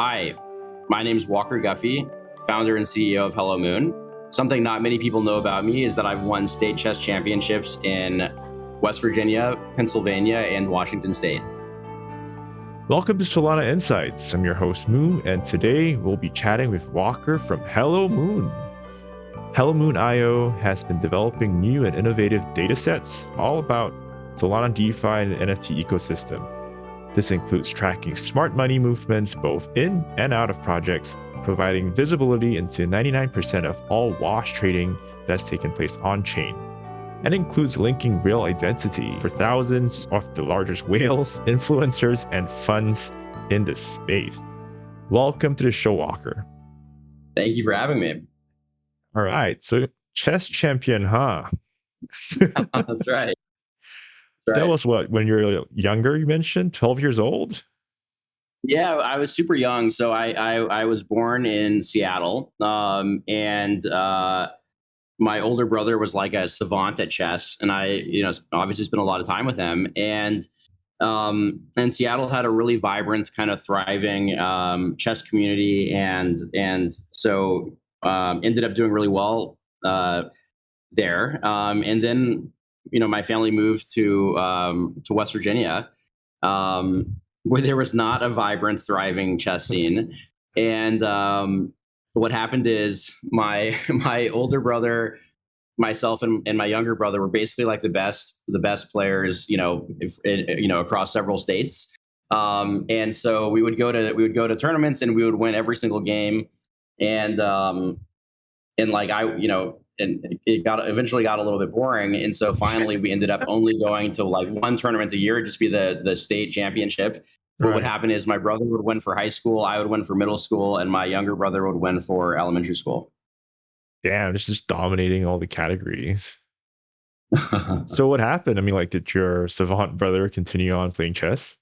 Hi, my name is Walker Guffey, founder and CEO of Hello Moon. Something not many people know about me is that I've won state chess championships in West Virginia, Pennsylvania, and Washington State. Welcome to Solana Insights. I'm your host, Moon, and today we'll be chatting with Walker from Hello Moon. Hello Moon IO has been developing new and innovative datasets all about Solana DeFi and the NFT ecosystem. This includes tracking smart money movements both in and out of projects, providing visibility into 99% of all wash trading that's taken place on-chain, and includes linking real identity for thousands of the largest whales, influencers, and funds in the space. Welcome to the show, Walker. Thank you for having me. All right, so chess champion, huh? That's right. That was what, when you were younger, you mentioned 12 years old? Yeah, I was super young. So I was born in Seattle, and my older brother was like a savant at chess, and I, obviously spent a lot of time with him. And Seattle had a really vibrant, kind of thriving chess community, and so ended up doing really well there. And then my family moved to West Virginia, where there was not a vibrant, thriving chess scene. And what happened is my older brother, myself, and my younger brother were basically like the best players, across several states. And so we would go to tournaments and we would win every single game. And like and it eventually got a little bit boring, and so finally we ended up only going to like one tournament a year. It'd just be the state championship. What would happen is my brother would win for high school, I would win for middle school, and my younger brother would win for elementary school. Damn, it's just dominating all the categories. So what happened? I mean, like, did your savant brother continue on playing chess?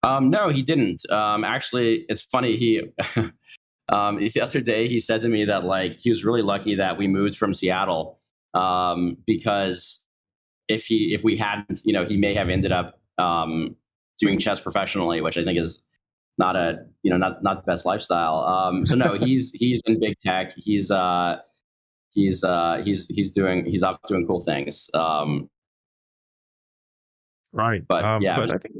No, he didn't. Actually, it's funny. The other day he said to me that like he was really lucky that we moved from Seattle, because if we hadn't, he may have ended up doing chess professionally, which I think is not the best lifestyle. So no, he's in big tech. He's off doing cool things. Right. But yeah, But I think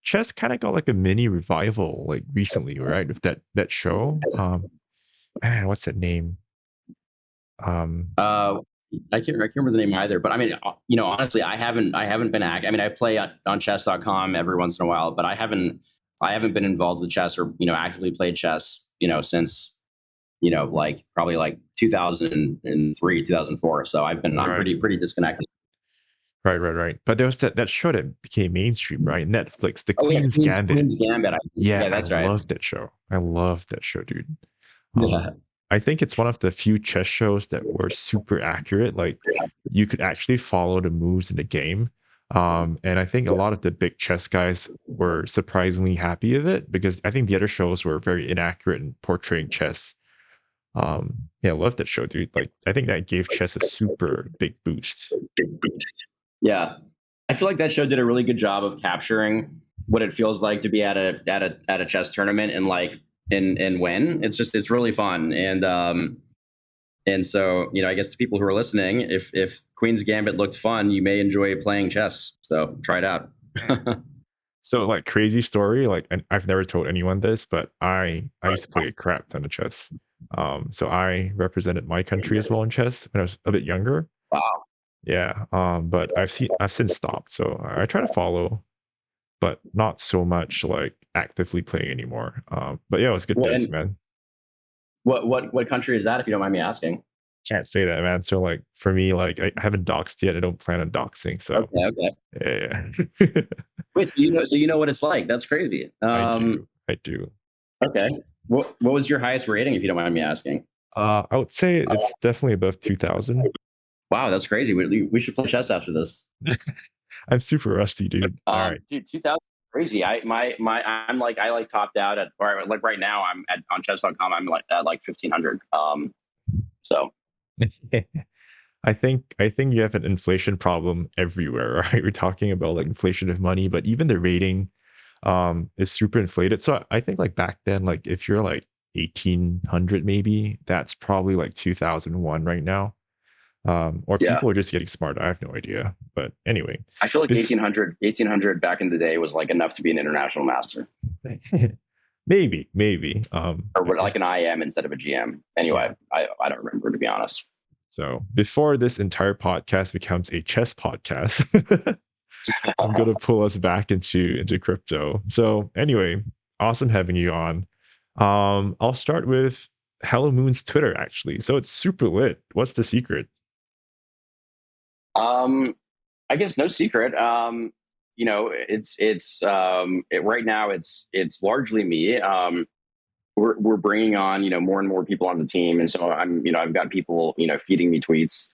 chess kind of got like a mini revival like recently, right? With that show. Man, what's that name? uh, I can't remember the name either. But I mean, honestly, I haven't been I mean, I play on chess.com every once in a while, but I haven't been involved with chess or actively played chess since like probably like 2003, 2004. So I'm Right. pretty disconnected. Right. But there was that show that became mainstream, right? Netflix, The Oh yeah, Queen's Queen's, Gambit. Queen's Gambit. Yeah, Yeah, I that's right. love that show. I love that show, dude. Um, Yeah. I think it's one of the few chess shows that were super accurate. Like you could actually follow the moves in the game. And I think a lot of the big chess guys were surprisingly happy with it because I think the other shows were very inaccurate in portraying chess. Yeah, I love that show, dude. Like I think that gave chess a super big boost. Yeah. I feel like that show did a really good job of capturing what it feels like to be at a chess tournament and like and win. It's really fun. And so, I guess the people who are listening, if Queen's Gambit looked fun, you may enjoy playing chess. So try it out. So like crazy story, like and I've never told anyone this, but I used to play a crap ton of chess. So I represented my country as well in chess when I was a bit younger. Wow. Yeah. But I've since stopped. So I try to follow, but not so much like actively playing anymore. But yeah, it was good Well, bits, and man. what country is that, if you don't mind me asking? Can't say that, man. So like for me, like I haven't doxed yet. I don't plan on doxing. So Okay, okay. yeah. Wait, so you know what it's like. That's crazy. I do. I do. Okay. What was your highest rating, if you don't mind me asking? I would say it's definitely above 2000. Wow, that's crazy. We should play chess after this. I'm super rusty, dude. All right. Dude, 2000 crazy. I like topped out at, or like right now I'm at on chess.com. I'm like at like 1500. So I think you have an inflation problem everywhere, right? We're talking about like inflation of money, but even the rating, is super inflated. So I think like back then, like if you're like 1800 maybe, that's probably like 2001 right now. Or Yeah. people are just getting smarter. I have no idea. But anyway, I feel like if 1800 back in the day was like enough to be an international master, maybe. or But like an IM instead of a GM. yeah. Anyway, I don't remember, to be honest. So before this entire podcast becomes a chess podcast, I'm gonna pull us back into crypto. So anyway, awesome having you on. I'll start with Hello Moon's Twitter actually. So it's super lit. What's the secret? um, I guess no secret. Right now it's largely me. We're bringing on more and more people on the team, and so I've got people feeding me tweets,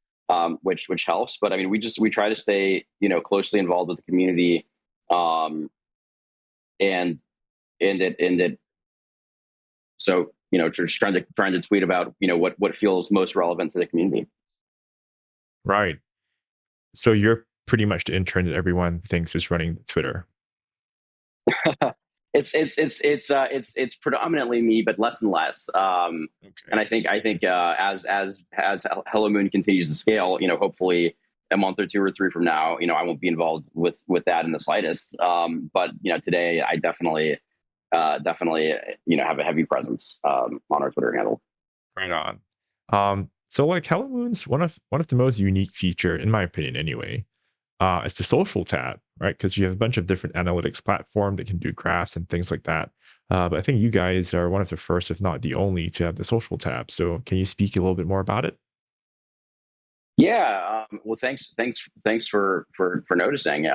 which helps. But I mean, we try to stay closely involved with the community, um, and and it so just trying to tweet about what feels most relevant to the community. Right. So you're pretty much the intern that everyone thinks is running Twitter. It's predominantly me, but less and less. And Okay. I think as Hello Moon continues to scale, hopefully a month or two or three from now, I won't be involved with that in the slightest. But today I definitely have a heavy presence on our Twitter handle. Right on. So like Hello Moon's one of the most unique feature, in my opinion anyway, is the social tab, right? Because you have a bunch of different analytics platform that can do graphs and things like that. But I think you guys are one of the first, if not the only, to have the social tab. So can you speak a little bit more about it? Yeah. Well, thanks for noticing.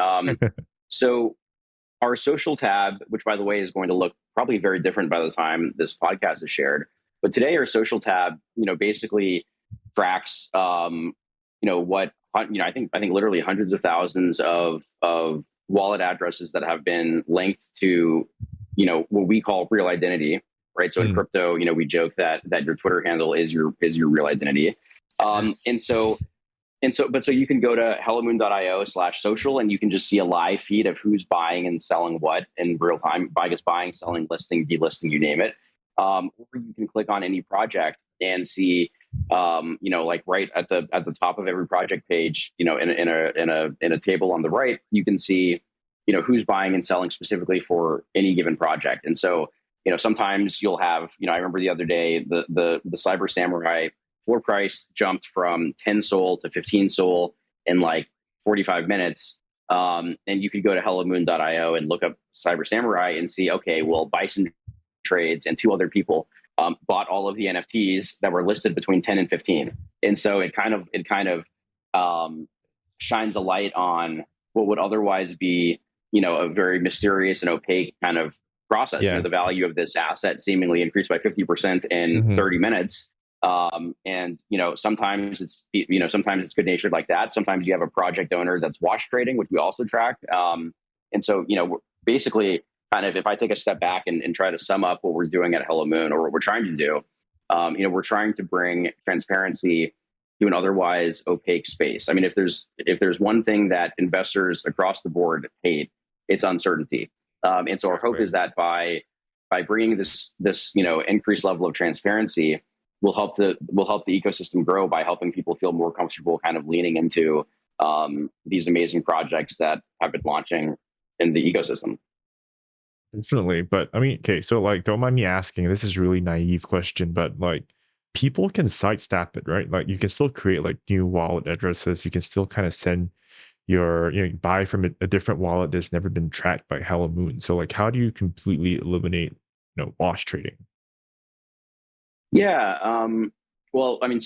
So our social tab, which by the way is going to look probably very different by the time this podcast is shared. But today our social tab, basically tracks, what I think literally hundreds of thousands of wallet addresses that have been linked to, what we call real identity, right? So in Mm, crypto, we joke that your Twitter handle is your real identity, um, yes. and so but so you can go to hellomoon.io/social and you can just see a live feed of who's buying and selling what in real time. I guess buying, selling, listing, delisting, you name it. Or you can click on any project and see, like right at the top of every project page, in a table on the right, you can see, who's buying and selling specifically for any given project. And so, sometimes you'll have, I remember the other day the Cyber Samurai floor price jumped from 10 Sol to 15 Sol in like 45 minutes. And you could go to hellomoon.io and look up Cyber Samurai and see, okay, well, Bison Trades and two other people bought all of the NFTs that were listed between 10 and 15. And so it kind of um, shines a light on what would otherwise be, a very mysterious and opaque kind of process. Yeah. The value of this asset seemingly increased by 50% in Hmm. 30 minutes. And sometimes it's good natured like that. Sometimes you have a project owner that's wash trading, which we also track. And so basically, kind of, if I take a step back and try to sum up what we're doing at Hello Moon, or what we're trying to do, we're trying to bring transparency to an otherwise opaque space. I mean, if there's one thing that investors across the board hate, it's uncertainty. And so our hope Exactly. is that by bringing this increased level of transparency, will help the ecosystem grow by helping people feel more comfortable kind of leaning into these amazing projects that have been launching in the ecosystem. Definitely. But I mean, okay, so like don't mind me asking, this is really naive question, but like people can sidestep it, right? Like you can still create like new wallet addresses. You can still kind of send buy from a different wallet that's never been tracked by Hello Moon. So like how do you completely eliminate, wash trading? Yeah. Well, I mean,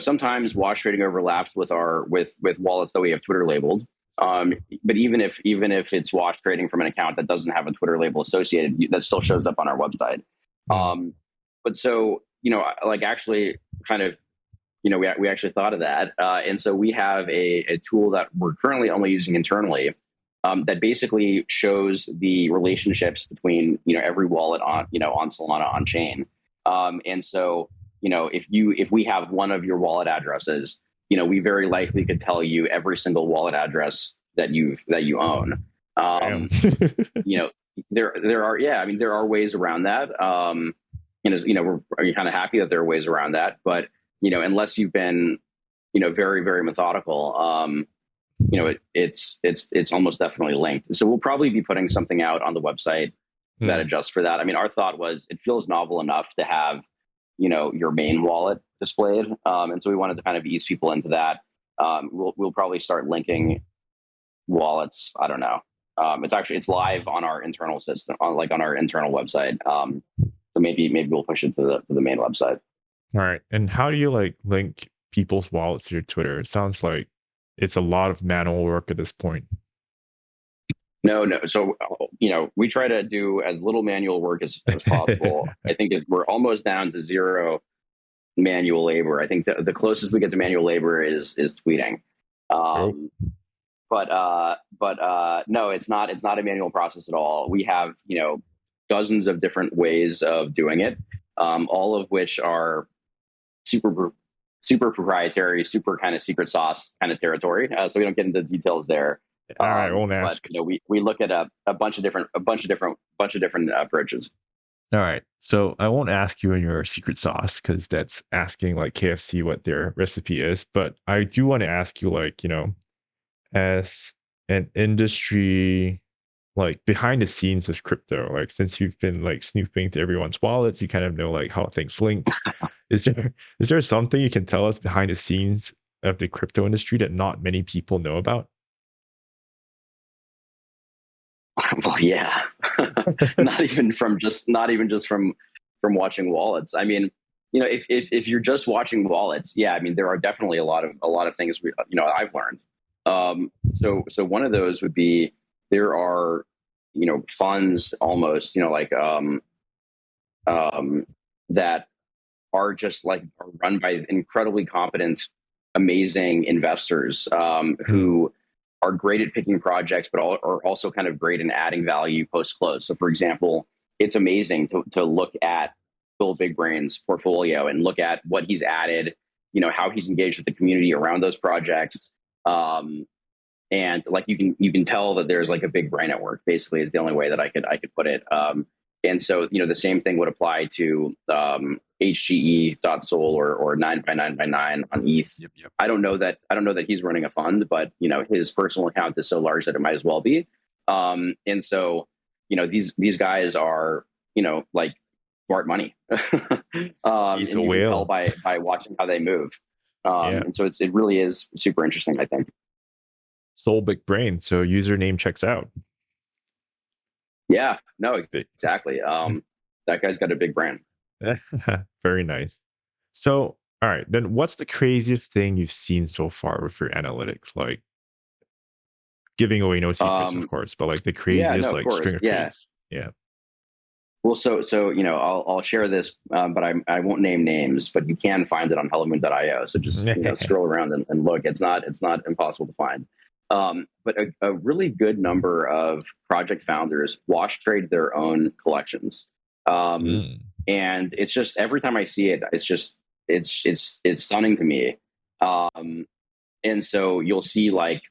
sometimes wash trading overlaps with wallets that we have Twitter labeled. But even if it's wash trading from an account that doesn't have a Twitter label associated, that still shows up on our website. Mm, Um, but so like actually, kind of, we actually thought of that, and so we have a tool that we're currently only using internally, that basically shows the relationships between every wallet on Solana on chain. And so if we have one of your wallet addresses, we very likely could tell you every single wallet address that you own. Damn. You know, there are, yeah, I mean, there are ways around that. We're kind of happy that there are ways around that, but unless you've been very, very methodical, it's almost definitely linked. So we'll probably be putting something out on the website that Hmm. adjusts for that. I mean, our thought was it feels novel enough to have your main wallet displayed, and so we wanted to kind of ease people into that. We'll probably start linking wallets. I don't know. It's live on our internal system, on our internal website. So maybe we'll push it to the main website. All right. And how do you like link people's wallets to your Twitter? It sounds like it's a lot of manual work at this point. No, no. So we try to do as little manual work as possible. I think we're almost down to zero manual labor. I think the closest we get to manual labor is tweeting. Oh. Um, no, it's not a manual process at all. We have dozens of different ways of doing it, all of which are super super proprietary, super kind of secret sauce kind of territory. So we don't get into details there. All right, I won't But ask. we look at a bunch of different approaches. All right. So I won't ask you in your secret sauce because that's asking like KFC what their recipe is. But I do want to ask you, like, as an industry, like behind the scenes of crypto, like since you've been like snooping to everyone's wallets, you kind of know like how things link. Is there something you can tell us behind the scenes of the crypto industry that not many people know about? Well, yeah, not even just from watching wallets. I mean, if you're just watching wallets, yeah, I mean, there are definitely a lot of things I've learned. So one of those would be there are funds almost like um, that are run by incredibly competent, amazing investors Mm, who are great at picking projects, but are also kind of great in adding value post close. So, for example, it's amazing to look at Bill Big Brain's portfolio and look at what he's added, how he's engaged with the community around those projects. Um, and like you can tell that there's like a big brain at work. Basically, is the only way that I could put it. And so the same thing would apply to HGE.Sol or 9 by 9 by 9 on ETH. yep, yep. I don't know that he's running a fund, but his personal account is so large that it might as well be. And so these guys are like smart money, He's a and you can tell whale. by watching how they move. Yeah. And so it really is super interesting, I think. Soul big brain. So username checks out. Yeah, no, Big. exactly. That guy's got a big brand. Very nice. So, all right, then what's the craziest thing you've seen so far with your analytics? Like giving away no secrets, of Um, course, but like the yeah, no, craziest of like course. string of Yeah. trades. Yeah. Well, so I'll share this, but I won't name names, but you can find it on hellomoon.io. So just scroll around and look. It's not impossible to find. But a really good number of project founders wash trade their own collections, Mm. and it's just every time I see it, it's stunning to me. And so you'll see like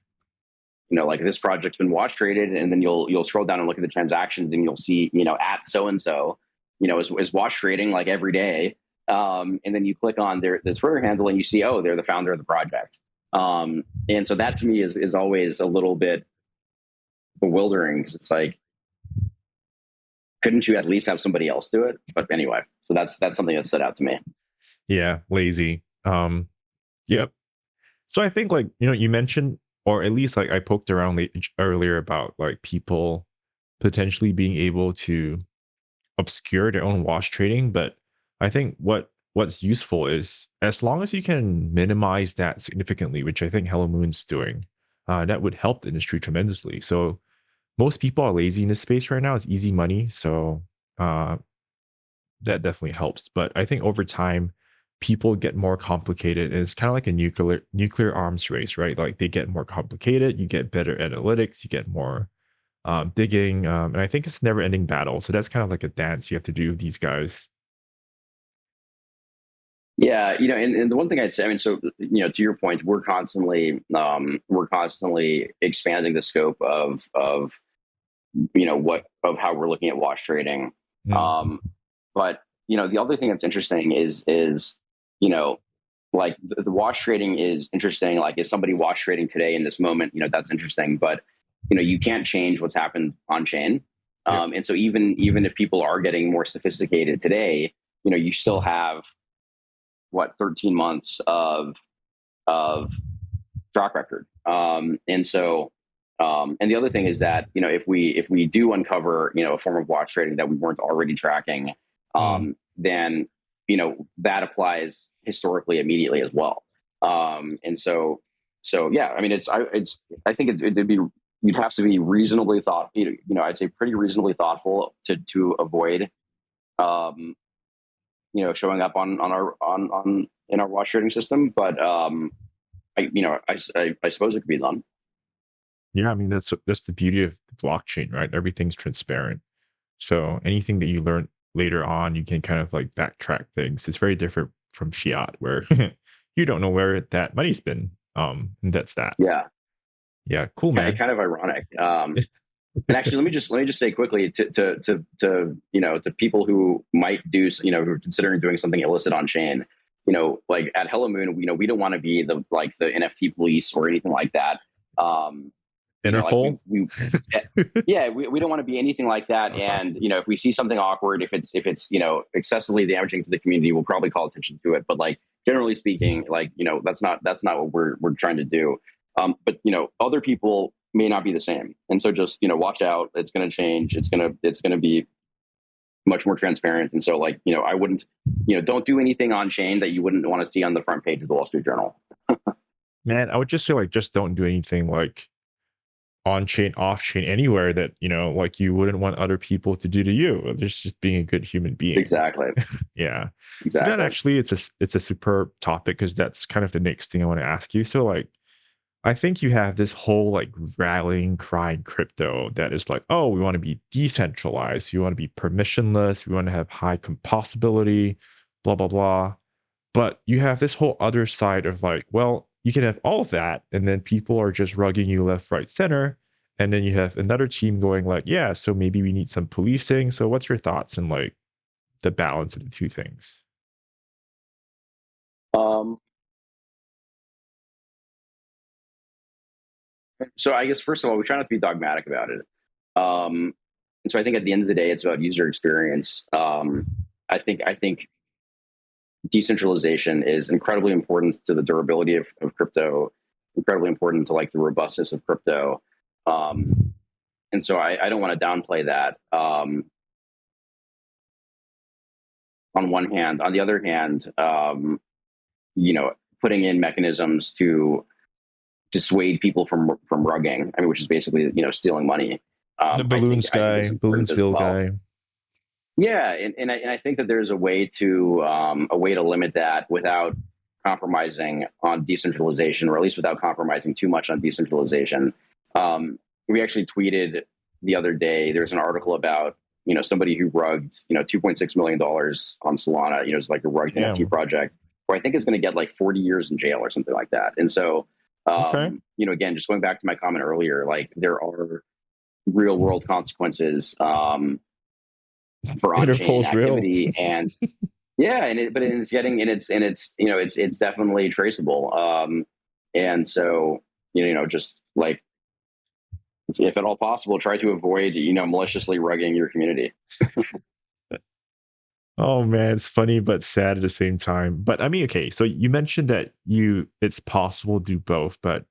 this project's been wash traded, and then you'll scroll down and look at the transactions, and you'll see at so and so is wash trading like every day, and then you click on their Twitter handle and you see, oh, they're the founder of the project. And so that to me is always a little bit bewildering because it's like, couldn't you at least have somebody else do it? But anyway, so that's something that stood out to me. Yeah, lazy. Yep. So I think like, you mentioned, or at least like I poked around earlier about like people potentially being able to obscure their own wash trading, but I think what's useful is as long as you can minimize that significantly, which I think Hello Moon's doing, that would help the industry tremendously. So most people are lazy in this space right now. It's easy money, so uh, that definitely helps. But I think over time, people get more complicated. And it's kind of like a nuclear arms race, right? Like they get more complicated. You get better analytics. You get more digging, and I think it's a never ending battle. So that's kind of like a dance you have to do with these guys. Yeah, and the one thing I'd say, I mean, so to your point, we're constantly expanding the scope of how we're looking at wash trading. Mm. But the other thing that's interesting is you know like the wash trading is interesting. Like, is somebody wash trading today in this moment? That's interesting, but you can't change what's happened on chain. Yep. And so even if people are getting more sophisticated today, you still have what 13 months of track record. And the other thing is that if we do uncover a form of watch trading that we weren't already tracking, Mm. then that applies historically immediately as well. And so yeah, I mean I think it'd be you'd have to be reasonably I'd say pretty reasonably thoughtful to avoid um, showing up on in our watch trading system, but I suppose it could be done. Yeah, I mean that's the beauty of the blockchain, right? Everything's transparent. So anything that you learn later on, you can kind of like backtrack things. It's very different from fiat, where you don't know where that money's been. And that's that. Yeah, Yeah, cool, man. kind of ironic. And actually, let me just say quickly to people who might who are considering doing something illicit on chain. Like at Hello Moon, we don't want to be the NFT police or anything like that. Um, like Interpol. we don't want to be anything like that. Uh-huh. And if we see something awkward, if it's excessively damaging to the community, we'll probably call attention to it. But like generally speaking, like that's not what we're trying to do. But other people may not be the same, and so just watch out. It's going to change. It's going to be much more transparent. And so like I wouldn't don't do anything on chain that you wouldn't want to see on the front page of the Wall Street Journal. Man, I would just say like just don't do anything like on chain, off chain, anywhere that, like you wouldn't want other people to do to you. Just being a good human being. Exactly. Yeah. So that Exactly. actually it's a superb topic because that's kind of the next thing I want to ask you. So like I think you have this whole like rallying cry in crypto that is like, oh, we want to be decentralized, we want to be permissionless, we want to have high composability, blah blah blah. But you have this whole other side of like, well, you can have all of that, and then people are just rugging you left, right, center. And then you have another team going like, yeah, so maybe we need some policing. So what's your thoughts on like the balance of the two things? Um, so I guess first of all, we try not to be dogmatic about it. And so I think at the end of the day, it's about user experience. I think decentralization is incredibly important to the durability of crypto, incredibly important to like the robustness of crypto. And so I don't want to downplay that. On one hand, on the other hand, you know, putting in mechanisms to dissuade people from rugging. I mean, which is basically stealing money. The I think balloons I think guy, it's important as balloonsville well. guy. Yeah, and I think that there's a way to limit that without compromising on decentralization, or at least without compromising too much on decentralization. We actually tweeted the other day. There's an article about somebody who rugged $2.6 million on Solana. It's like a rugged NFT Damn. project, where I think is going to get like 40 years in jail or something like that. And so Okay. again, just going back to my comment earlier, like there are real world consequences for on-chain Interpol's real. activity. And yeah, but it's getting, it's definitely traceable. And so just like, if at all possible, try to avoid maliciously rugging your community. Oh man, it's funny but sad at the same time. But I mean, okay, so you mentioned that it's possible to do both, but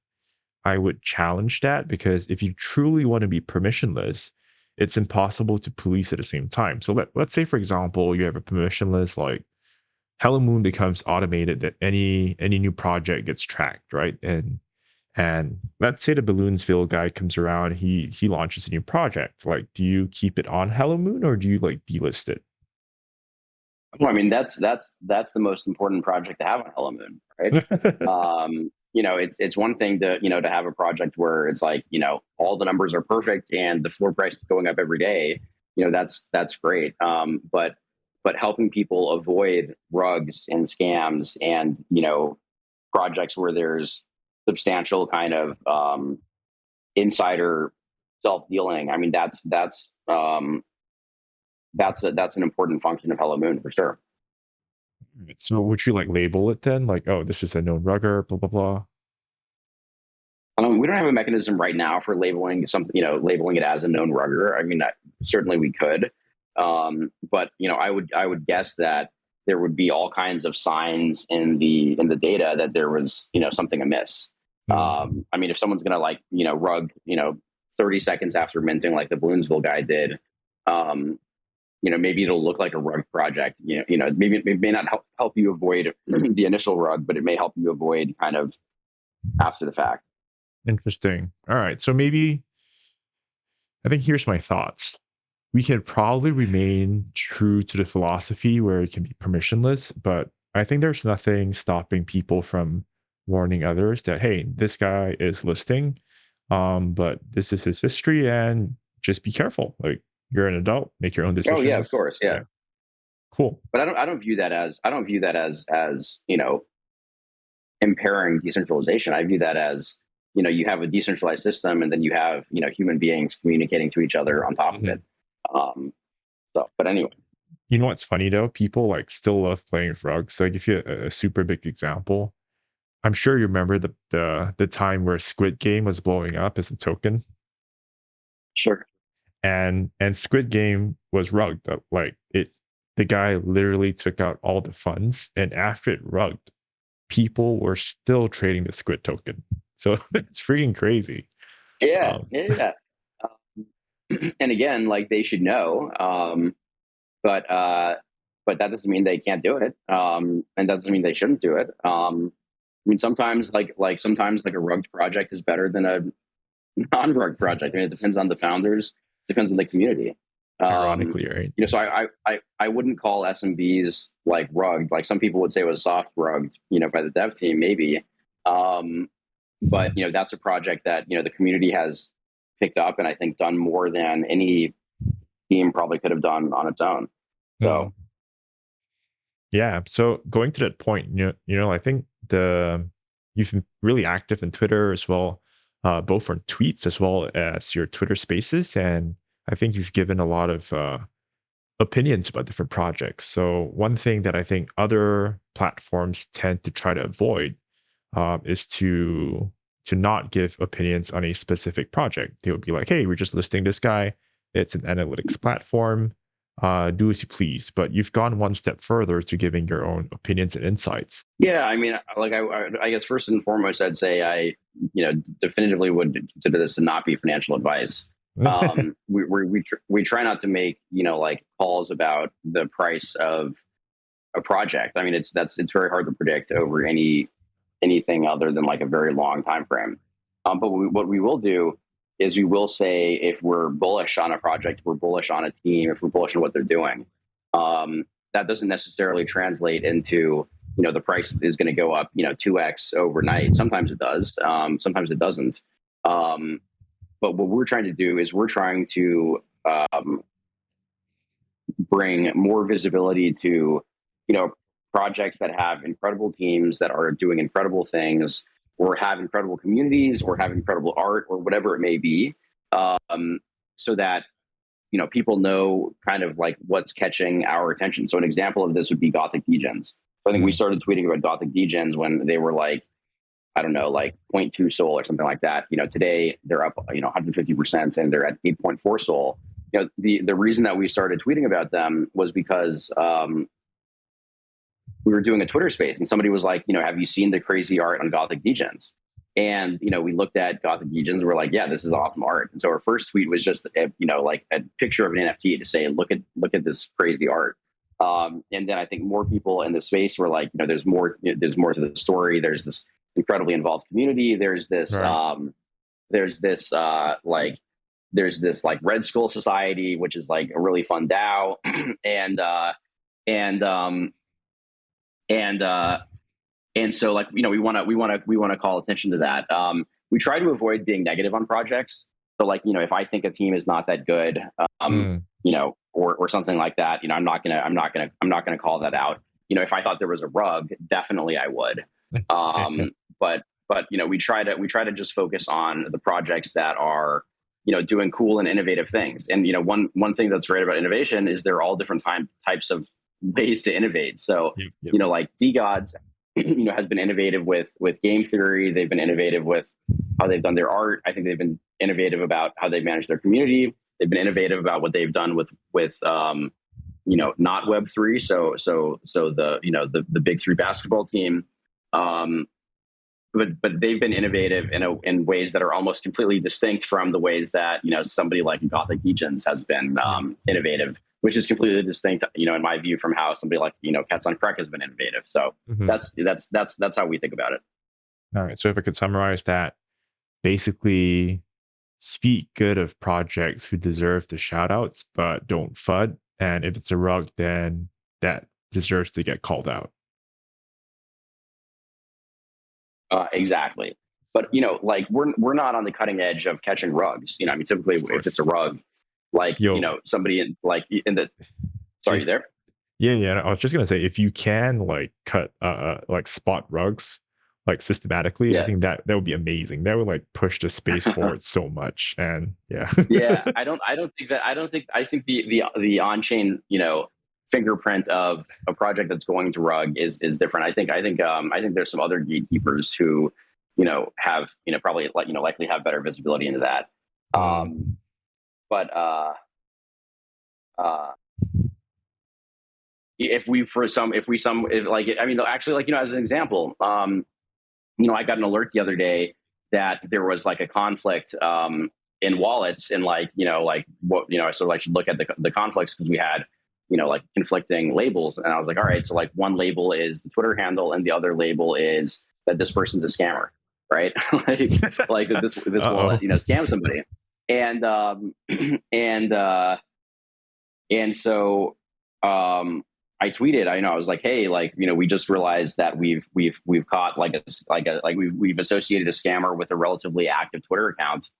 I would challenge that because if you truly want to be permissionless, it's impossible to police at the same time. So let's say, for example, you have a permissionless like Hello Moon becomes automated that any new project gets tracked, right? And let's say the Balloonsville guy comes around, he launches a new project. Like, do you keep it on Hello Moon or do you like delist it? Well, I mean, that's the most important project to have on Hello Moon, right? It's one thing to have a project where it's like all the numbers are perfect and the floor price is going up every day. That's great. But helping people avoid rugs and scams and projects where there's substantial kind of insider self-dealing. I mean, that's an important function of Hello Moon for sure. So would you like label it then? Like, oh, this is a known rugger, blah blah blah. We don't have a mechanism right now for labeling something, labeling it as a known rugger. I mean, certainly we could, but I would guess that there would be all kinds of signs in the data that there was something amiss. I mean, if someone's gonna rug 30 seconds after minting like the Bloomsville guy did, um, maybe it'll look like a rug project. Maybe it may not help you avoid the initial rug, but it may help you avoid kind of after the fact. Interesting. All right. So maybe I think here's my thoughts. We can probably remain true to the philosophy where it can be permissionless, but I think there's nothing stopping people from warning others that, hey, this guy is listing, but this is his history and just be careful. Like you're an adult, make your own Oh yeah, of decisions. course, yeah. Yeah. Cool. But I don't view that as impairing decentralization. I view that as you have a decentralized system, and then you have human beings communicating to each other on top of Mhm. it. Um, but anyway, You know what's funny though? People like still love playing with rugs. So I give you a super big example. I'm sure you remember the time where Squid Game was blowing up as a token, sure. and Squid Game was rugged. Like it, the guy literally took out all the funds, and after it rugged, people were still trading the Squid token. So it's freaking crazy. Yeah, Um, yeah, yeah. And again, like they should know, but that doesn't mean they can't do it, and that doesn't mean they shouldn't do it. I mean, sometimes sometimes a rugged project is better than a non-rug project. I mean, it depends on the founders, depends on the community. Um, Ironically, right? so I wouldn't call SMBs like rugged. Like some people would say it was soft rugged, by the dev team, maybe. Um, but that's a project that the community has picked up and I think done more than any team probably could have done on its own. Mm. So Yeah. So going to that point, I think you've been really active in Twitter as well, both on tweets as well as your Twitter Spaces, and I think you've given a lot of opinions about different projects. So one thing that I think other platforms tend to try to avoid is to not give opinions on a specific project. They would be like, "Hey, we're just listing this guy. It's an analytics platform. Do as you please." But you've gone one step further to giving your own opinions and insights. yeah, I mean, like I guess first and foremost, I'd say I definitively would consider this to not be financial advice. We try not to make like calls about the price of a project. I mean, it's very hard to predict over anything other than like a very long time frame. But what we will do is we will say if we're bullish on a project, we're bullish on a team, if we're bullish on what they're doing. That doesn't necessarily translate into the price is going to go up 2x overnight. Sometimes it does. Sometimes it doesn't. Um, but what we're trying to do is we're trying to bring more visibility to projects that have incredible teams that are doing incredible things or have incredible communities or have incredible art or whatever it may be, so that people know kind of like what's catching our attention. So an example of this would be Gothic Degens. So I think we Mm, started tweeting about Gothic Degens when they were like, I don't know, like zero point 0.2 Sol or something like that. Today they're up 150% and they're at 8.4 Sol. The reason that we started tweeting about them was because we were doing a Twitter space and somebody was like, have you seen the crazy art on Gothic Degens? And we looked at Gothic Degens and we're like, yeah, this is awesome art. And so our first tweet was just like a picture of an NFT to say, look at this crazy art. And then I think more people in the space were like, there's more to the story. There's this incredibly involved community. right. There's this like Red Skull Society, which is like a really fun DAO, and and um, and and so like we want to call attention to that. We try to avoid being negative on projects. So like if I think a team is not that good, Mm, or something like that, I'm not gonna call that out. If I thought there was a rug, definitely I would. But we try to just focus on the projects that are doing cool and innovative things. And one thing that's great about innovation is there are all different types of ways to innovate. So Yep. like DGods, has been innovative with game theory. They've been innovative with how they've done their art. I think they've been innovative about how they've managed their community. They've been innovative about what they've done with not Web3. So the big three basketball team. But they've been innovative in ways that are almost completely distinct from the ways that somebody like Gothic Legions has been innovative, which is completely distinct, in my view, from how somebody like Cats on Crack has been innovative. So that's how we think about it. All right. So if I could summarize that, basically speak good of projects who deserve the shout outs, but don't FUD. And if it's a rug, then that deserves to get called out. Exactly. But like we're not on the cutting edge of catching rugs. I mean, typically if it's a rug, like somebody in the. Sorry, you there? Yeah. I was just gonna say, if you can like cut like spot rugs like systematically, I think that would be amazing. That would like push the space forward so much. And yeah, I think the on-chain fingerprint of a project that's going to rug is different. I think there's some other gatekeepers who have probably likely have better visibility into that. But as an example, I got an alert the other day that there was like a conflict in wallets, and I sort of should look at the conflicts, because we had like conflicting labels, and I was like, all right, so like one label is the Twitter handle and the other label is that this person's a scammer, right? like this wallet scam somebody, and so I tweeted, I was like, hey, we just realized that we've caught we've associated a scammer with a relatively active Twitter account.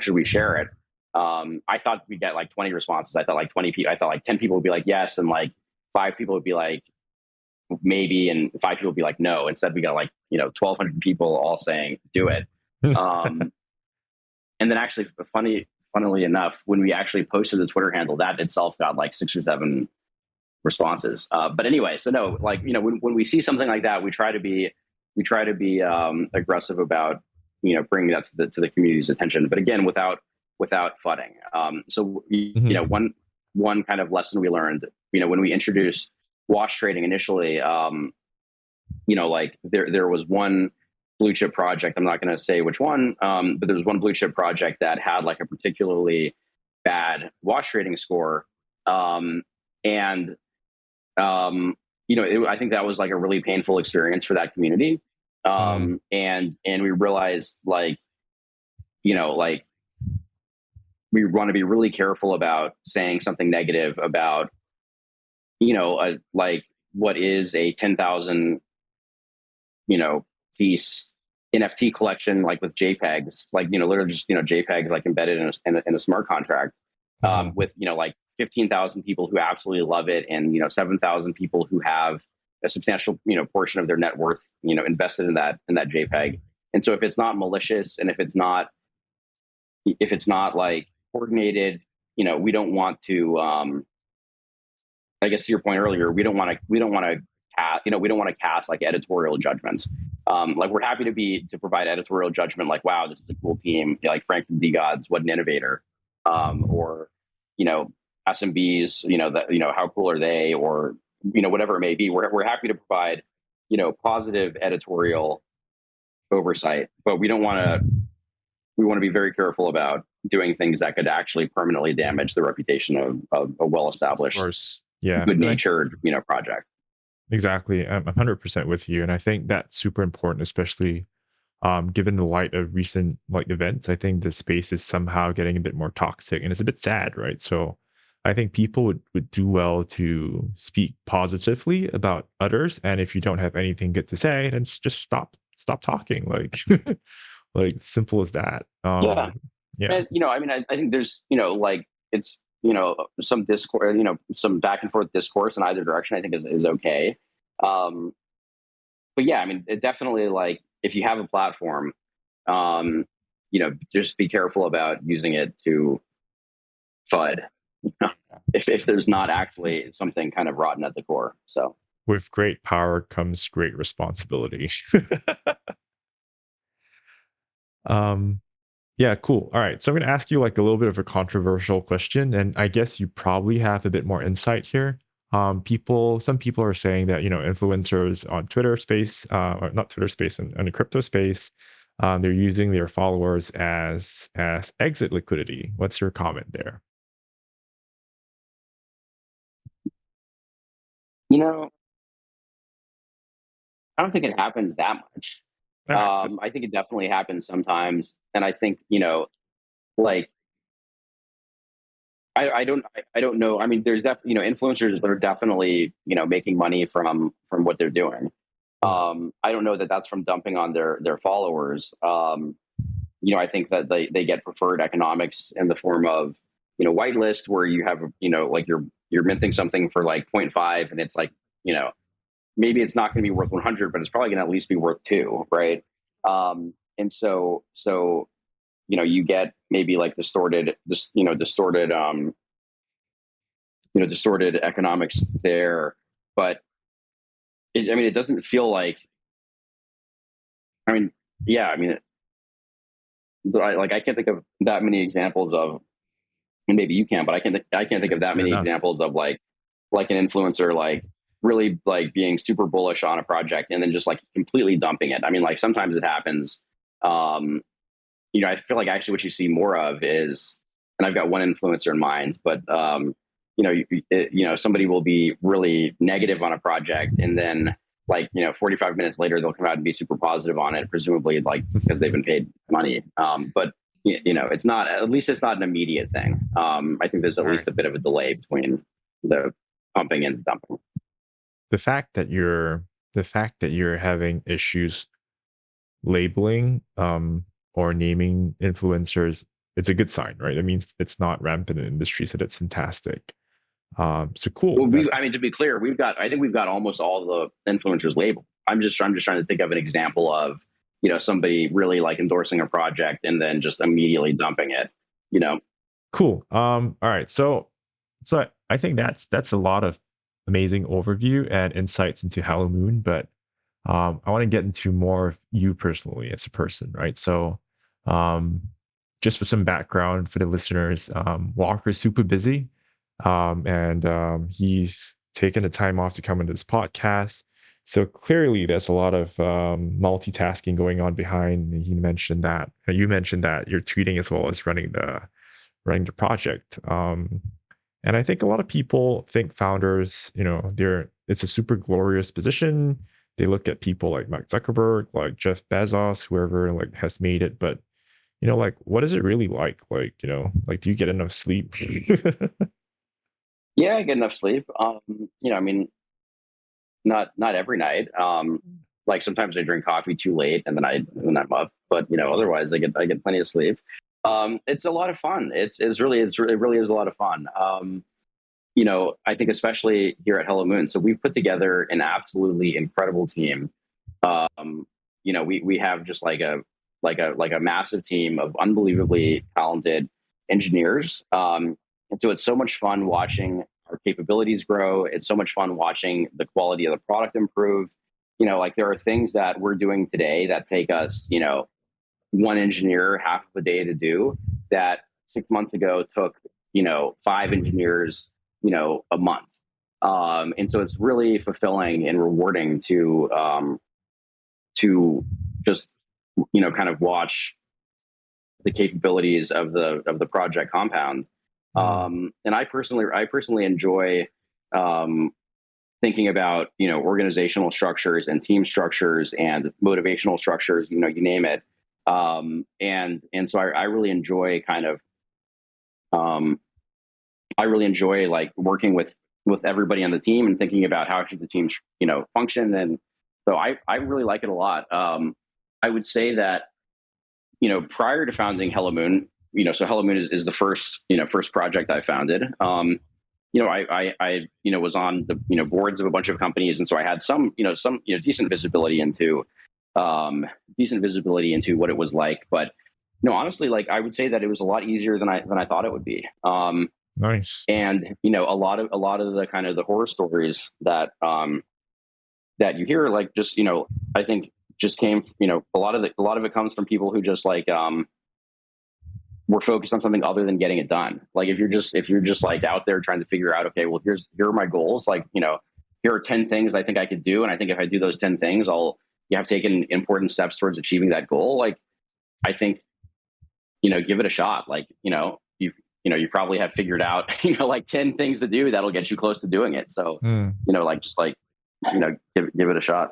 Should we share it? I thought we'd get like 20 responses. I thought like 20 people. I thought like 10 people would be like yes, and like 5 people would be like maybe, and 5 people would be like no. Instead, we got like 1,200 people all saying do it. And then actually, funnily enough, when we actually posted the Twitter handle, that itself got like 6 or 7 responses. But anyway, so no, when we see something like that, we try to be aggressive about bringing that to the community's attention. But again, without FUDding. So one kind of lesson we learned, when we introduced wash trading initially, there was one blue chip project. I'm not going to say which one, but there was one blue chip project that had like a particularly bad wash trading score, and I think that was like a really painful experience for that community. And we realized we want to be really careful about saying something negative about, what is a 10,000, piece NFT collection, like with JPEGs, literally just, JPEGs like embedded in a smart contract, with, 15,000 people who absolutely love it, and 7,000 people who have a substantial portion of their net worth invested in that JPEG. And so if it's not malicious, and if it's not like coordinated, we don't want to. I guess to your point earlier, we don't want to cast like editorial judgments. We're happy to provide editorial judgment, like wow, this is a cool team, like Frank from DGods, what an innovator, or SMBs, how cool are they, or whatever it may be. We're happy to provide positive editorial oversight, but we want to be very careful about doing things that could actually permanently damage the reputation of a well-established, good-natured project. Exactly. I'm 100% with you, and I think that's super important, especially given the light of recent events. I think the space is somehow getting a bit more toxic, and it's a bit sad, right? So I think people would do well to speak positively about others, and if you don't have anything good to say, then just stop talking. Like simple as that. Yeah. And, I think there's it's some discourse, some back and forth discourse in either direction, I think is okay. But yeah, it definitely, if you have a platform, just be careful about using it to FUD if there's not actually something kind of rotten at the core. So With great power comes great responsibility. um, yeah, cool. All right. So I'm going to ask you like a little bit of a controversial question, and I guess you probably have a bit more insight here. Some people are saying that influencers on Twitter space, or not Twitter space, and the crypto space, they're using their followers as exit liquidity. What's your comment there? you know, I don't think it happens that much. All right. I think it definitely happens sometimes, and I think like I don't know. I mean, there's definitely influencers that are definitely making money from what they're doing. I don't know that that's from dumping on their followers. I think that they get preferred economics in the form of whitelist, where you have like you're minting something for like point 0.5, and it's like you know maybe it's not going to be worth 100, but it's probably going to at least be worth 2, right? And so you get maybe like distorted economics there. But I mean, it doesn't feel like. I mean, yeah, I mean, I can't think of that many examples of, and maybe you can, but I can't think of That's that fair many enough. examples of like an influencer like really like being super bullish on a project and then just like completely dumping it. I mean, like sometimes it happens. Um, I feel like actually what you see more of is, and I've got one influencer in mind, but somebody will be really negative on a project, and then 45 minutes later they'll come out and be super positive on it, presumably like because they've been paid money. But it's not, at least it's not an immediate thing. I think there's at All right. least a bit of a delay between the pumping and dumping. The fact that you're having issues labeling or naming influencers, it's a good sign, right? That means it's not rampant in the industry, so that's fantastic. So cool. Well, I mean, to be clear, I think we've got almost all the influencers labeled. I'm just trying to think of an example of, somebody really like endorsing a project and then just immediately dumping it, you know? Cool. All right. So I think that's a lot of amazing overview and insights into Hello Moon, but I want to get into more of you personally as a person, right? So um, just for some background for the listeners, Walker's super busy, and he's taken the time off to come into this podcast. So clearly, there's a lot of multitasking going on behind. And you mentioned that you're tweeting as well as running the project. And I think a lot of people think founders, it's a super glorious position. They look at people like Mark Zuckerberg, like Jeff Bezos, whoever like has made it. But like what is it really like? Like do you get enough sleep? Yeah, I get enough sleep. I mean, not every night. Like sometimes I drink coffee too late and then I'm up, but otherwise I get plenty of sleep. It's a lot of fun. It really is a lot of fun. I think especially here at Hello Moon. So we've put together an absolutely incredible team. We have just like a massive team of unbelievably talented engineers. And so it's so much fun watching our capabilities grow. It's so much fun watching the quality of the product improve. Like there are things that we're doing today that take us, one engineer half of a day to do, that 6 months ago took, 5 engineers, a month. And so it's really fulfilling and rewarding to just, kind of watch the capabilities of the project compound. Mm, And I personally enjoy thinking about organizational structures and team structures and motivational structures, you name it. And so I really enjoy um, I really enjoy like working with everybody on the team and thinking about how should the team function. And so I really like it a lot. I would say that prior to founding Hello Moon, so Hello Moon is the first project I founded. I was on the boards of a bunch of companies, and so I had some decent visibility into what it was like. But No, honestly, like I would say that it was a lot easier than I thought it would be. Nice. And a lot of the kind of the horror stories that you hear, like just I think just came, a lot of it comes from people who just like were focused on something other than getting it done. Like if you're just like out there trying to figure out, okay, well here are my goals. Like here are 10 things I think I could do, and I think if I do those 10 things, I'll you have taken important steps towards achieving that goal. Like I think give it a shot. Like you probably have figured out like 10 things to do that'll get you close to doing it. So Hmm. like just like give it a shot.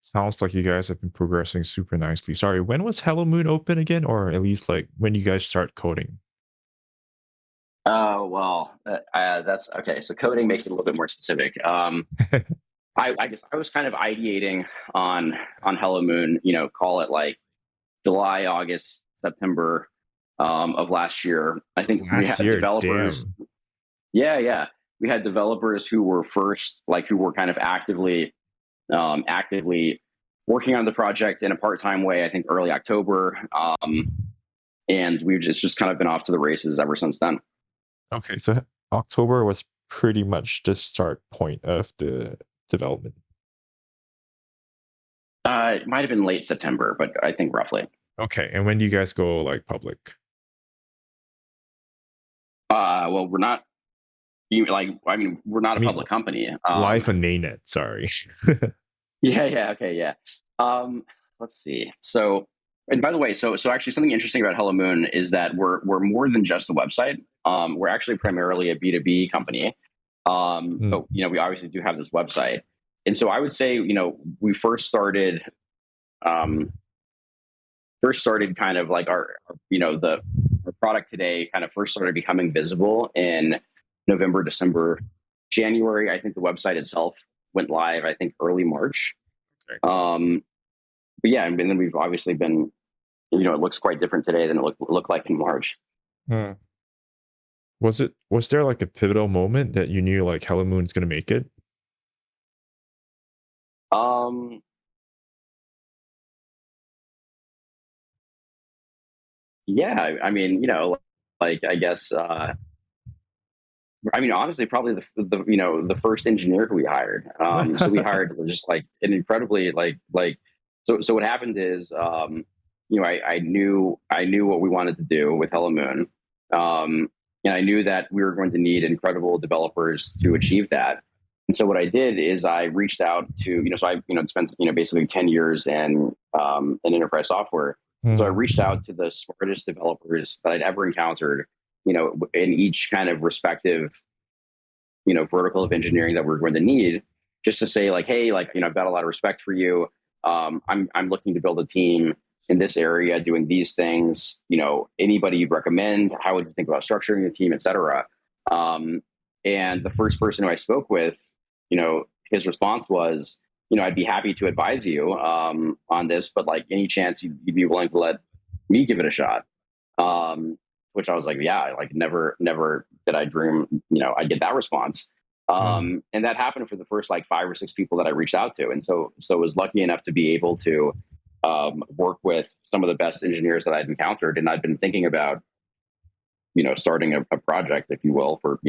Sounds like you guys have been progressing super nicely. Sorry, when was Hello Moon open again, or at least like when you guys start coding? Oh well, that's okay. So coding makes it a little bit more specific. I guess I was kind of ideating on Hello Moon. Call it like July, August, September of last year. I think we Last had year, developers. damn. Yeah, yeah, we had developers who were first, like who were kind of actively working on the project in a part time way. I think early October, and we've just kind of been off to the races ever since then. Okay, so October was pretty much the start point of the development. It might have been late September, but I think roughly. Okay, and when do you guys go like public? Well, we're not. Like, I mean, we're not I a mean, public company. live on mainnet. Sorry. Yeah, yeah, okay, yeah. Um, let's see. So, and by the way, so actually, something interesting about Hello Moon is that we're more than just a website. We're actually primarily a B2B company. Hmm. But we obviously do have this website, and so I would say, we um, first started kind of like our product today kind of first started becoming visible in November, December, January. I think the website itself went live, I think early March. Okay. But yeah, and then we've obviously been, it looks quite different today than it looked like in March. Hmm. Was there like a pivotal moment that you knew like Hello Moon's gonna make it? Um, yeah, I mean, like I guess, I mean, honestly, probably the first engineer who we hired. So we hired just like an incredibly so what happened is, I knew what we wanted to do with Hello Moon, and I knew that we were going to need incredible developers to achieve that. And so what I did is I reached out to so I spent basically 10 years in enterprise software. So I Hmm. reached out to the smartest developers that I'd ever encountered, in each kind of respective, vertical of engineering that we're going to need, just to say like, hey, like, I've got a lot of respect for you. I'm looking to build a team in this area doing these things. Anybody you'd recommend? How would you think about structuring the team, et cetera? Um, and the first person who I spoke with, his response was, I'd be happy to advise you on this, but like any chance you'd be willing to let me give it a shot. Um, which I was like, yeah, like never did I dream, I'd get that response. Hmm. And that happened for the first like five or six people that I reached out to. And so was lucky enough to be able to work with some of the best engineers that I'd encountered. And I'd been thinking about, starting a project, if you will, for,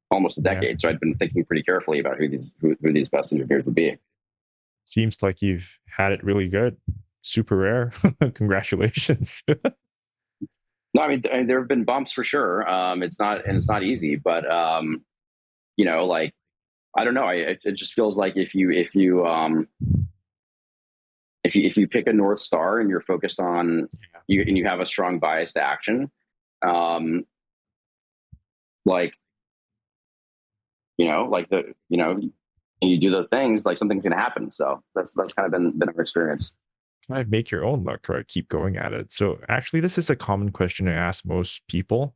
almost a Yeah. decade. So I'd been thinking pretty carefully about who these best engineers would be. Seems like you've had it really good. Super rare. Congratulations. No, I mean, there have been bumps for sure. It's not easy, but like I don't know. It just feels like if you pick a north star and you're focused on you and you have a strong bias to action, um, like like and you do those things, like something's gonna happen. So that's kind of been our experience. Kind of make your own luck, right? Keep going at it. So actually, this is a common question I ask most people.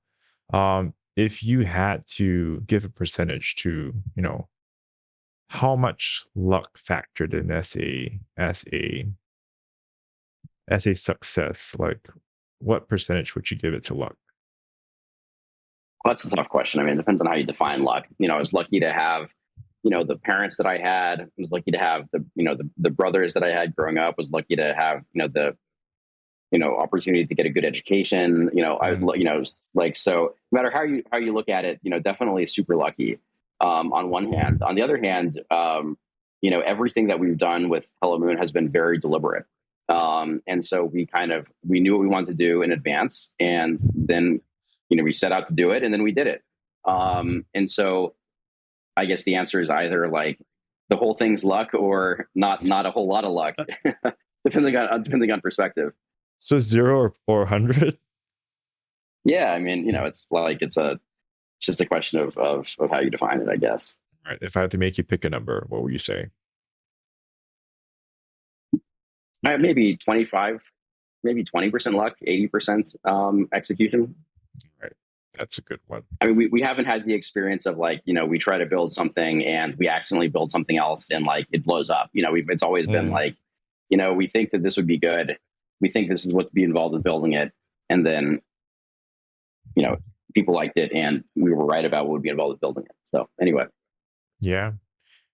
If you had to give a percentage to, how much luck factored in as a success, like what percentage would you give it to luck? Well, that's a tough question. I mean, it depends on how you define luck. I was lucky to have, the parents that I had. I was lucky to have the brothers that I had growing up. Was lucky to have, opportunity to get a good education. So no matter how you look at it, definitely super lucky. On one hand, on the other hand, everything that we've done with Hello Moon has been very deliberate. And so we knew what we wanted to do in advance, and then we set out to do it, and then we did it. And so I guess the answer is either like the whole thing's luck or not a whole lot of luck, depending on perspective. So 0 or 100? Yeah, I mean, it's just a question of how you define it, I guess. Right. If I had to make you pick a number, what would you say? Maybe 25, maybe 20% luck, 80% execution. Right. That's a good one. I mean, we haven't had the experience of like, we try to build something and we accidentally build something else and like it blows up. It's always been like, we think that this would be good. We think this is what'd be involved in building it. And then, people liked it and we were right about what would be involved with building it. So anyway. Yeah.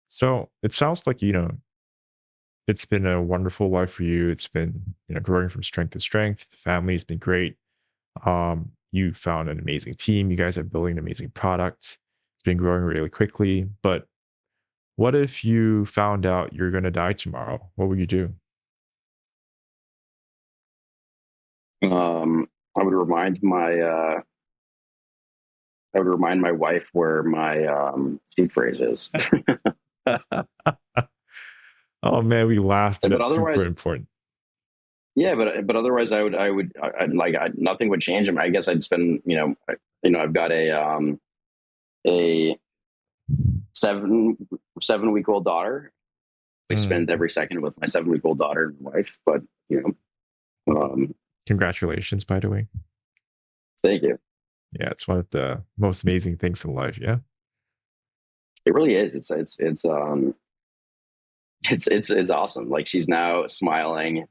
So it sounds like, it's been a wonderful life for you. It's been, growing from strength to strength. The family's been great. You found an amazing team. You guys are building an amazing product. It's been growing really quickly. But what if you found out you're going to die tomorrow? What would you do? I would remind my wife where my seed phrase is. Oh man, we laughed, but But that's super otherwise, important. yeah, but otherwise, nothing would change. I guess I'd spend, I've got a 7 week old daughter. I Mm, spend every second with my 7 week old daughter and wife. But congratulations, by the way. thank you. Yeah, it's one of the most amazing things in life. Yeah. It really is. It's awesome. Like she's now smiling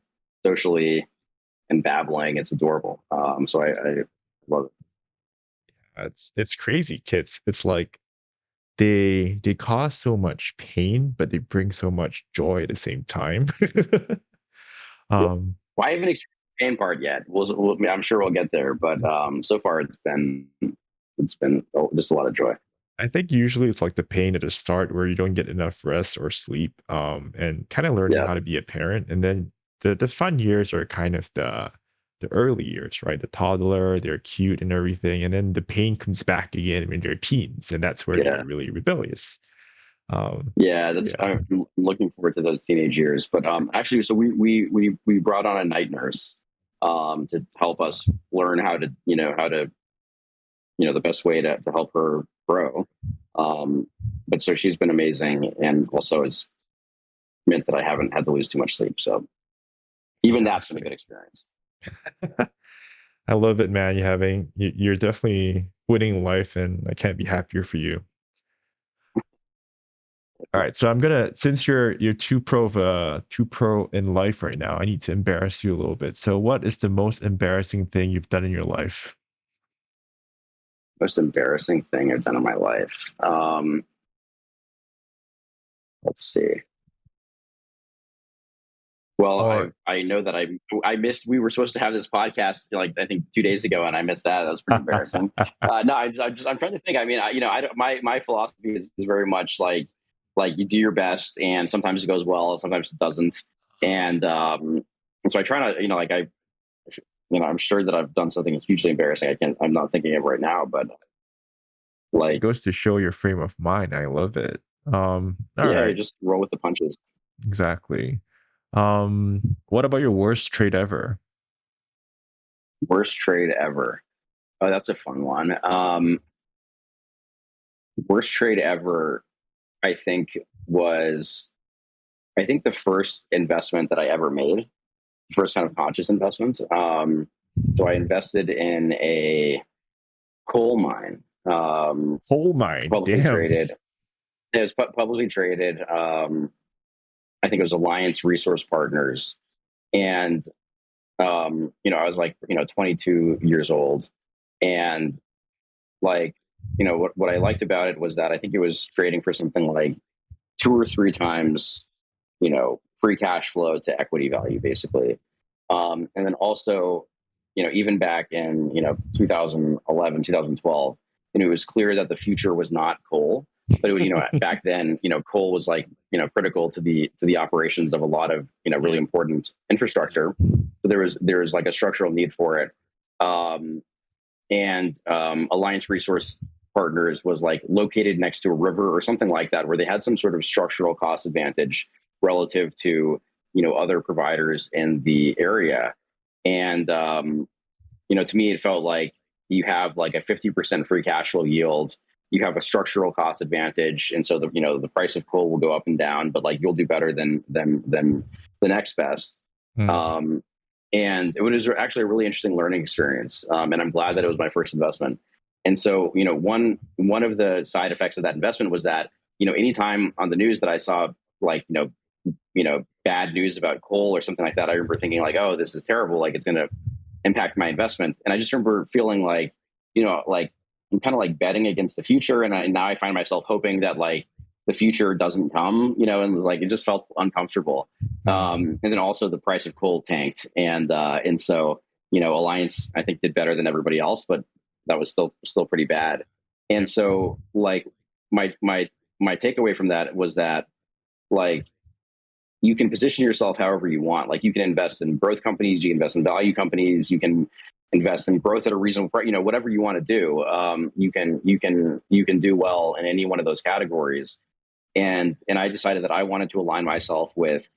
socially and babbling. It's adorable. So I love it. It's crazy, kids. It's like they cause so much pain, but they bring so much joy at the same time. um, Well, I haven't experienced the pain part yet. I'm sure we'll get there, but so far it's been just a lot of joy. I think usually it's like the pain at the start where you don't get enough rest or sleep, and kind of learning Yeah, how to be a parent. And then the fun years are kind of the early years, right? The toddler, they're cute and everything, and then the pain comes back again when they're teens, and that's where they're yeah, really rebellious. yeah. That's Yeah. I'm looking forward to those teenage years. But actually, so we brought on a night nurse to help us learn how to the best way to help her grow. But so she's been amazing, and also it's meant that I haven't had to lose too much sleep. So even that's been a Fantastic. good experience. I love it, man. You're definitely winning life, and I can't be happier for you. All right, so I'm gonna since you're too pro in life right now, I need to embarrass you a little bit. So, what is the most embarrassing thing you've done in your life? Most embarrassing thing I've done in my life. Let's see. Well, I Or I know that I missed. We were supposed to have this podcast like I think 2 days ago, and I missed that. That was pretty embarrassing. No, I'm trying to think. I mean, I don't, my philosophy is very much like you do your best, and sometimes it goes well, sometimes it doesn't, and so I try to like I'm sure that I've done something hugely embarrassing. I'm not thinking of right now, but it like goes to show your frame of mind. I love it. All yeah, right, just roll with the punches. exactly. What about your worst trade ever? Worst trade ever. Oh, that's a fun one. Worst trade ever. I think was I think the first investment that I ever made, first kind of conscious investment. So I invested in a coal mine, Coal mine. publicly Damn. traded. It was publicly traded. I think it was Alliance Resource Partners, and I was like 22 years old, and like what I liked about it was that I think it was trading for something like 2 or 3 times free cash flow to equity value, basically. And then also, even back in 2011, 2012, it was clear that the future was not coal. But back then, coal was like critical to the operations of a lot of really important infrastructure. So there was like a structural need for it. And Alliance Resource Partners was like located next to a river or something like that, where they had some sort of structural cost advantage relative to other providers in the area. And to me, it felt like you have like a 50% free cash flow yield. You have a structural cost advantage, and so the price of coal will go up and down, but like you'll do better than the next best. Um, and it was actually a really interesting learning experience, and I'm glad that it was my first investment. And so one of the side effects of that investment was that anytime on the news that I saw like bad news about coal or something like that, I remember thinking like, oh, this is terrible, like it's going to impact my investment. And I just remember feeling like, like I'm kind of like betting against the future. And now I find myself hoping that like the future doesn't come, and like it just felt uncomfortable. And then also the price of coal tanked, and so Alliance I think did better than everybody else, but that was still pretty bad. And so like my takeaway from that was that like you can position yourself however you want. Like you can invest in growth companies, you can invest in value companies, you can invest in growth at a reasonable price. Whatever you want to do, you can do well in any one of those categories. And I decided that I wanted to align myself with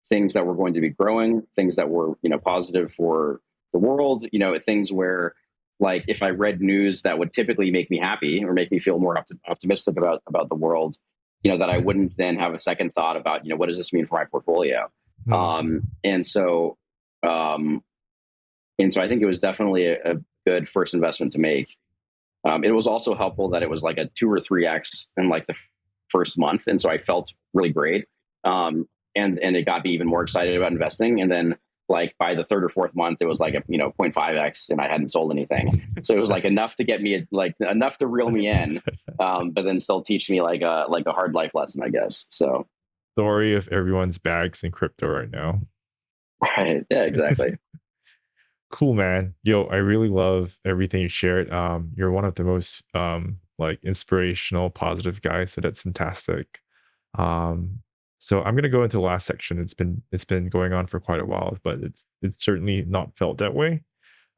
things that were going to be growing, things that were positive for the world. Things where like if I read news that would typically make me happy or make me feel more optimistic about the world, that I wouldn't then have a second thought about, what does this mean for my portfolio? Um, and so, um, and so I think it was definitely a good first investment to make. It was also helpful that it was like a 2 or 3x in like the first month, and so I felt really great. And it got me even more excited about investing. And then like by the third or fourth month, it was like a 0.5x, and I hadn't sold anything. So it was like enough to get me like enough to reel me in, but then still teach me like a hard life lesson, I guess. So Story of everyone's bags in crypto right now. right, yeah, exactly. Cool, man. Yo, I really love everything you shared. You're one of the most like inspirational, positive guys, so that's fantastic. Um, so I'm gonna go into the last section. It's been going on for quite a while, but it's certainly not felt that way.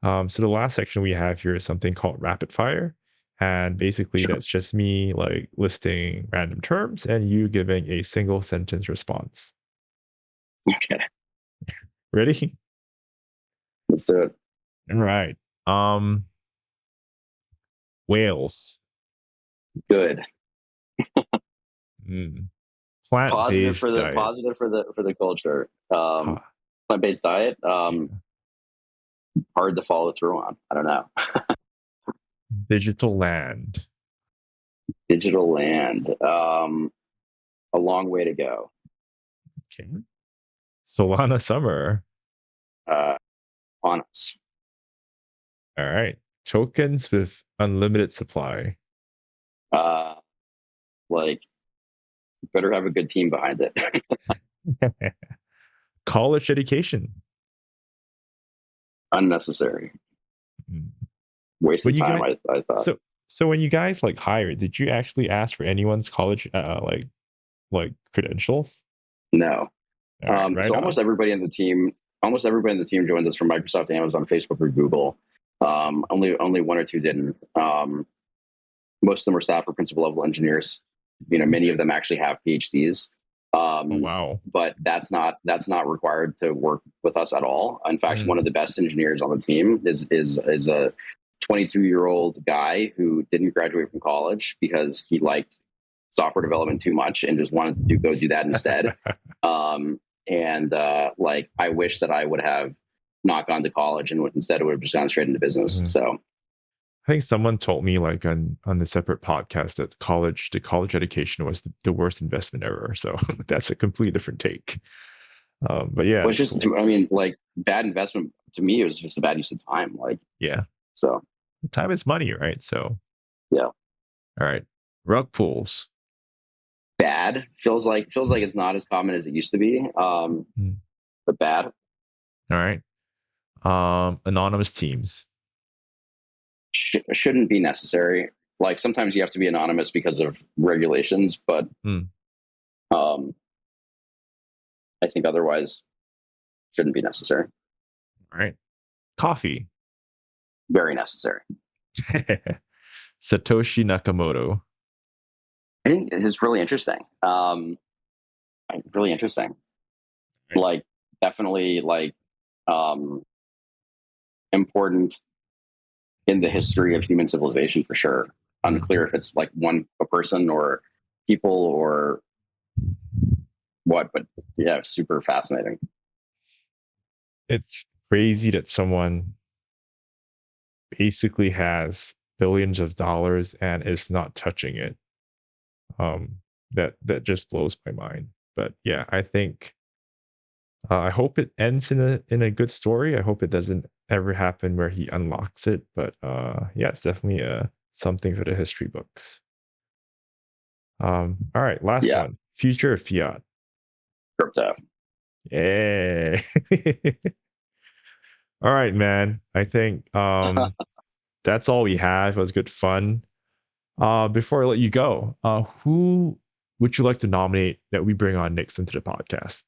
So the last section we have here is something called rapid fire. And basically Sure. that's just me like listing random terms and you giving a single sentence response. Okay, Ready? let's do it. All right. Um, whales. Good. Mm. Positive Plant-based for the diet. positive for the culture. Pa- Plant-based diet. yeah. Hard to follow through on. I don't know. Digital land. Digital land. A long way to go. Okay. Solana summer. Uh, on us. All right. Tokens with unlimited supply. Uh, like, better have a good team behind it. College education. Unnecessary. Mm. Waste When of you time, guys I thought. so when you guys like hired, did you actually ask for anyone's college like credentials? No. All right, So right on. almost everybody in the team joined us from Microsoft, Amazon, Facebook, or Google. Only one or two didn't. Most of them are staff or principal level engineers. Many of them actually have PhDs. Oh Um, wow. but that's not required to work with us at all. In fact, one of Mm. the best engineers on the team is a 22-year-old guy who didn't graduate from college because he liked software development too much and just wanted to go do that instead. And like I wish that I would have not gone to college and instead would have just gone straight into business. Mm. So I think someone told me like on the separate podcast that the college education was the worst investment ever. So that's a completely different take. But yeah, which is, I mean, like bad investment to me. It was just a bad use of time. Like yeah, so, time is money, right? So yeah. all right, rug pulls. Bad feels like it's not as common as it used to be. Mm. But bad. All right, Anonymous teams. Shouldn't be necessary. Like sometimes you have to be anonymous because of regulations, but um, I think otherwise shouldn't be necessary. All right. Coffee. Very necessary. Satoshi Nakamoto. I think it's really interesting. Really interesting. Right. Like definitely like important in the history of human civilization for sure. Unclear if it's like a person or people or what, but yeah, super fascinating. It's crazy that someone basically has billions of dollars and is not touching it. That just blows my mind. But yeah, I think I hope it ends in a good story. I hope it doesn't ever happen where he unlocks it. But yeah, it's definitely something for the history books. All right, last Yeah, one. Future of fiat. crypto. Yeah. All right, man. I think that's all we have. It was good fun. Before I let you go, who would you like to nominate that we bring on next into the podcast?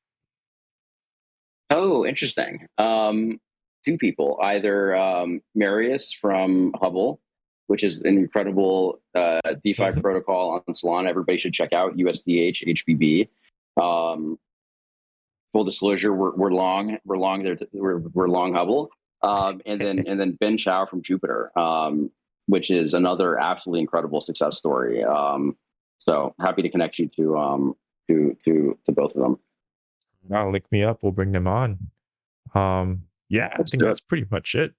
Oh, interesting. Two people, either Marius from Hubble, which is an incredible DeFi protocol on Solana. Everybody should check out USDH HBB. Full disclosure, we're long there. We're long Hubble. And then Ben Chow from Jupiter, which is another absolutely incredible success story. So happy to connect you to both of them. Now link me up. We'll bring them on. Yeah, I think that's pretty much it.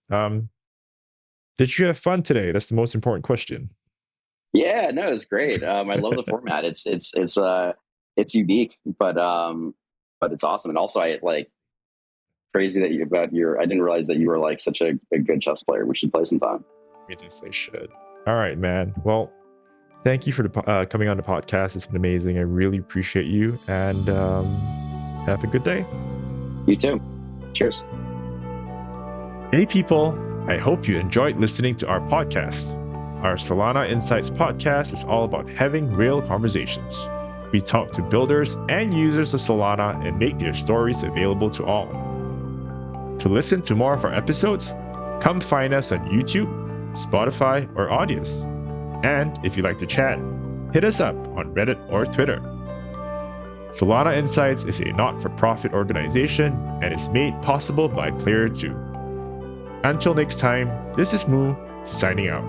Did you have fun today? That's the most important question. Yeah, no, it's great. I love the format. It's unique, but it's awesome. And also, I like crazy that I didn't realize that you were like such a good chess player. We should play sometime. We definitely should. All right, man. Well, thank you for coming on the podcast. It's been amazing. I really appreciate you, and have a good day. You too. Cheers. Hey, people. I hope you enjoyed listening to our podcast. Our Solana Insights podcast is all about having real conversations. We talk to builders and users of Solana and make their stories available to all. To listen to more of our episodes, come find us on YouTube, Spotify, or Audius. And if you'd like to chat, hit us up on Reddit or Twitter. Solana Insights is a not-for-profit organization and is made possible by Player 2. Until next time, this is Moo, signing out.